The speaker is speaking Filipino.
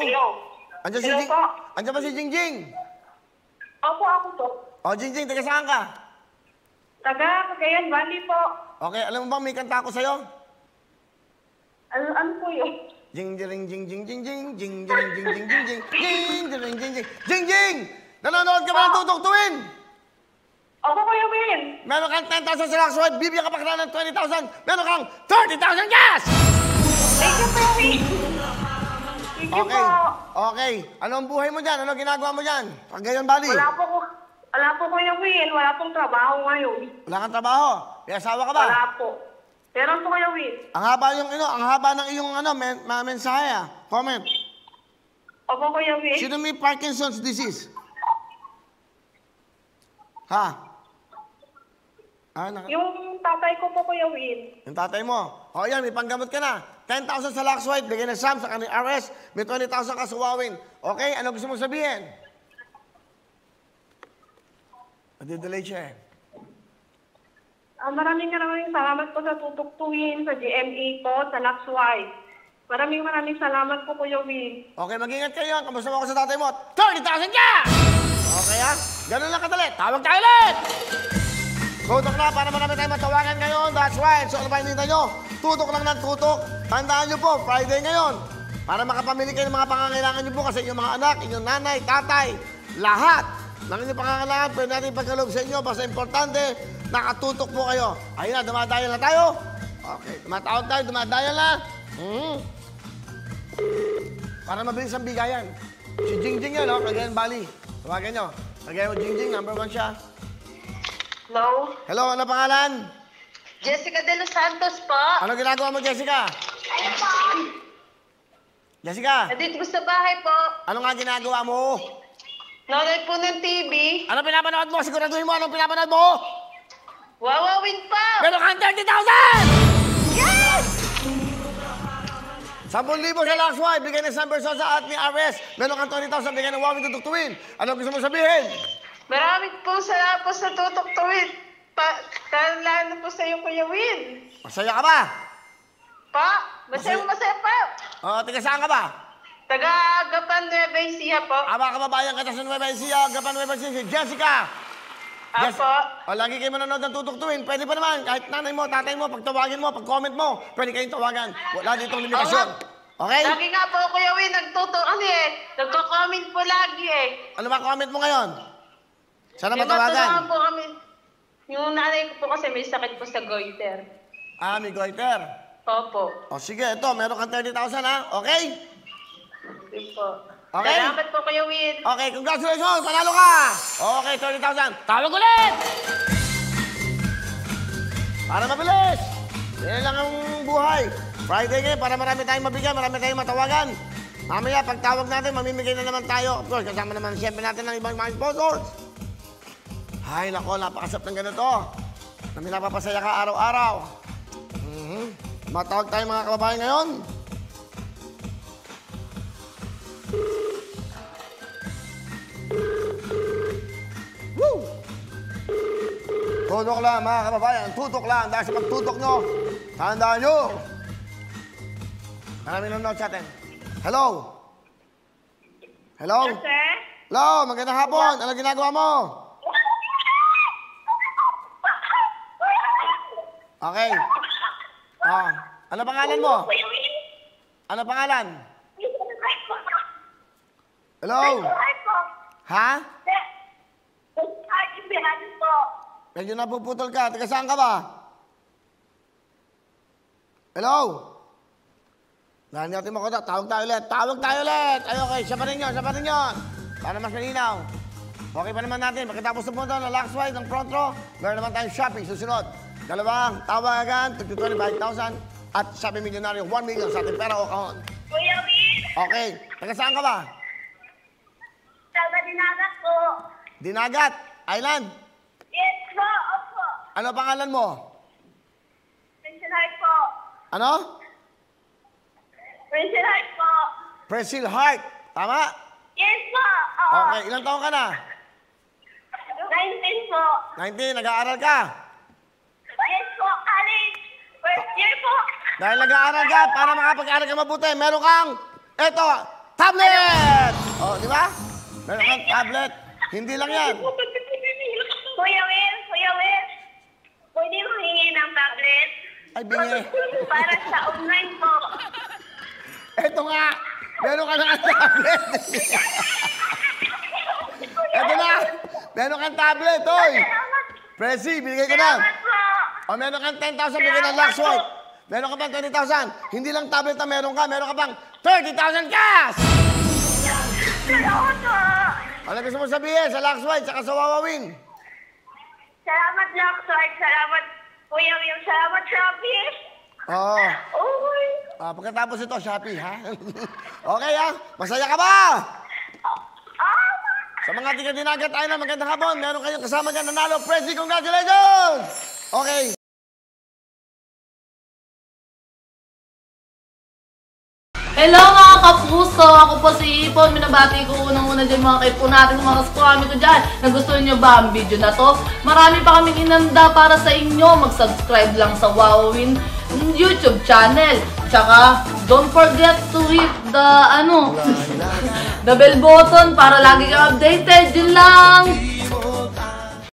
Hello. Andiyan si Hello Jing. po. Andiyan ba si Jingjing? Opo, ako po. O, Jingjing, taga saan ka? Taga Cagayan Valley po. Okay, alam mo ba may kanta ko sa'yo? Ano po yun? Jing jing jing jing jing jing jing jing jing jing jing jing jing jing jing jing jing jing. Nanonood ka ba ng tutuktuin? Opo, Kuya Will. Meron kang 10,000 sa Luxwide, bibigyan ka pa kita ng 20,000. Meron kang 30,000 gas! Thank you, Kuya Will. Thank you Okay, po. okay. Ano ang buhay mo dyan? Ano ginagawa mo dyan? Cagayan Valley. Wala po, Kuya Will. Wala pong trabaho ngayon. Wala kang trabaho. May asawa ka ba? Wala po. Meron po, Kuya Will. Ang haba ng iyong mensahe ah. Comment. Opo, Kuya Will. Sino may Parkinson's disease? Ha? Yung tatay ko po, Kuya Will. Yung tatay mo. O yan, may panggamot ka na. 10,000 sa Luxwide, bigyan ng Sam sa kanyang RS. May 20,000 ka sa Wawin. Okay, ano gusto mong sabihin? Nadidelay siya eh. Maraming salamat po sa tutuktuin, sa GMA po, sa Luxwide. Maraming salamat po, Kuya Will. Okay, mag-ingat kayo. Kamusta mo ako sa tatay mo? 30,000 ka! Okay ha? Ganun lang kadali. Tawag tayo ulit! Tutok na para marami tayong matawagan ngayon. That's right. So ano ba hinihintay nyo? Tutok lang ng tutok. Tandaan nyo po, Friday ngayon. Para makapamili kayo ng mga pangangailangan nyo po kasi inyong mga anak, inyong nanay, tatay, lahat ng inyong pangangailangan, pwede natin ipagkaloob sa inyo. Basta importante, nakatutok po kayo. Ayun na, dumadayal na tayo. Okay, tumatawag tayo, dumadayal na. Para mabilis ang bigayan. Si Jingjing yan, no? Cagayan Valley. Tawagan nyo. Cagayan mo, Jingjing, number 1 siya. Hello? Hello, ano pangalan? Jessica de los Santos po. Ano ginagawa mo, Jessica? Jessica, Nandito ko sa bahay po. ano nga ginagawa mo? Nanonood po ng TV. Ano pinapanood mo? Siguraduhin mo anong pinapanood mo? Wawawin po. Meron kang 30,000! Yes! 10,000 sa Luxwide, bigay ng San Bersosa at ni RS. Meron kang 20,000, bigay ng Wawin tutuktuin. Ano gusto mo sabihin? Maraming po salamat po sa tutuktuin. Lalo po sa iyo, Kuya Will. Masaya ka ba? Pa, masaya pa. Tiga saan ka ba? Taga Gapan Nueva Ecija po. Aba kababayan kita sa Nueva Ecija, Gapan Nueva Ecija, Jessica! Apo. O, lagi kayo manonood ng tutuktuin. Pwede pa naman, kahit nanay mo, tatay mo, pag tawagin mo, pag comment mo, pwede kayong tawagan. Wala ditong limitasyon. Okay? Lagi nga po, Kuya Will, nagko-comment po lagi eh. Ano ba comment mo ngayon? Sana May matawagan. matulungan po kami. Yung nanay ko po kasi may sakit po sa goiter. May goiter. Opo. O sige, ito, meron kang 30,000 ha? Okay? Okay po. Okay. Salamat po, Kuya Will. Okay, congratulations! Panalo ka! Okay, 30,000. Tawag ulit! Para mabilis! Yan lang ang buhay. Friday ngayon, para marami tayong mabigyan, marami tayong matawagan. Mamaya, pagtawag natin, mamimigay na naman tayo. Of course, kasama naman siyempre natin ng ibang mga sponsors. Ay, nako, napakasap ng ganito. Na pinapapasaya ka araw-araw. Matawag tayo mga kababayan ngayon. Woo! Tutok lang mga kababayan, tutok lang. Dahil sa pagtutok nyo, tandaan nyo. Maraming nanonood sa atin. Hello? Hello? Yes, sir? Hello, magandang hapon. Ano ginagawa mo? Okay. Ano pangalan mo? Ano pangalan? Hello? Ha? Medyo napuputol ka. Taga saan ka ba? Hello? Dahil natin makuha. Tawag tayo ulit. Tawag tayo ulit. Ay, okay. Siya pa rin yun. Siya pa rin yun. Para mas malinaw. Okay pa naman natin. Pagkatapos ng punto ng Luxwide, ng front row, meron naman tayong shopping. Susunod. Dalawang tawagan, 25,000 at sabi milyonaryo, 1 million sa ating pera o kahon. Kuya Will. Okay. Taga saan ka ba? Taga Dinagat po. Dinagat. Island. Yes po, opo. Ano pangalan mo? Princess Heart po. Ano? Princess Heart po. Presil Heart. Tama? Yes po. Okay. Ilang taon ka na? 19 po. 19. Nag-aaral ka? Yes po, college. First year po. Dahil nag-aaral ka, para makapag-aaral ka mabuti, meron kang, eto, tablet! Meron kang tablet. Hindi lang yan. Kuya Will, pwede mo hingi ng tablet? Ay, bingi. Para sa online po. Eto nga. Meron ka na tablet. Eto na. Meron kang tablet, oy. Presi, binigay ko na. Salamat po. O, meron kang 10,000, bigyan ng Lux White. Meron ka pang 20,000. Hindi lang tablet na meron ka pang 30,000 cash! Salamat po. Ano gusto mo sabihin sa Lux White, saka sa Wawawin? Salamat, Luxord. Salamat, Kuya Will. Salamat, Shopee. Oo. Uy. Pagkatapos ito, Shopee, ha? Okay, ha? Masaya ka ba? Sa mga tiga-dinagat tayo na magandang hapon, meron kayong kasama dyan nanalo. Prezi, congratulations! Okay. Hello mga kapuso! Ako po si Ipon. Minabati ko unang-una dyan mga kaipo natin, mga kaskwami ko dyan. Nagustuhan nyo ba ang video na to? Marami pa kaming inanda para sa inyo. Mag-subscribe lang sa Wowin YouTube channel. Tsaka, don't forget to hit the, the bell button para lagi ka updated. Yun lang!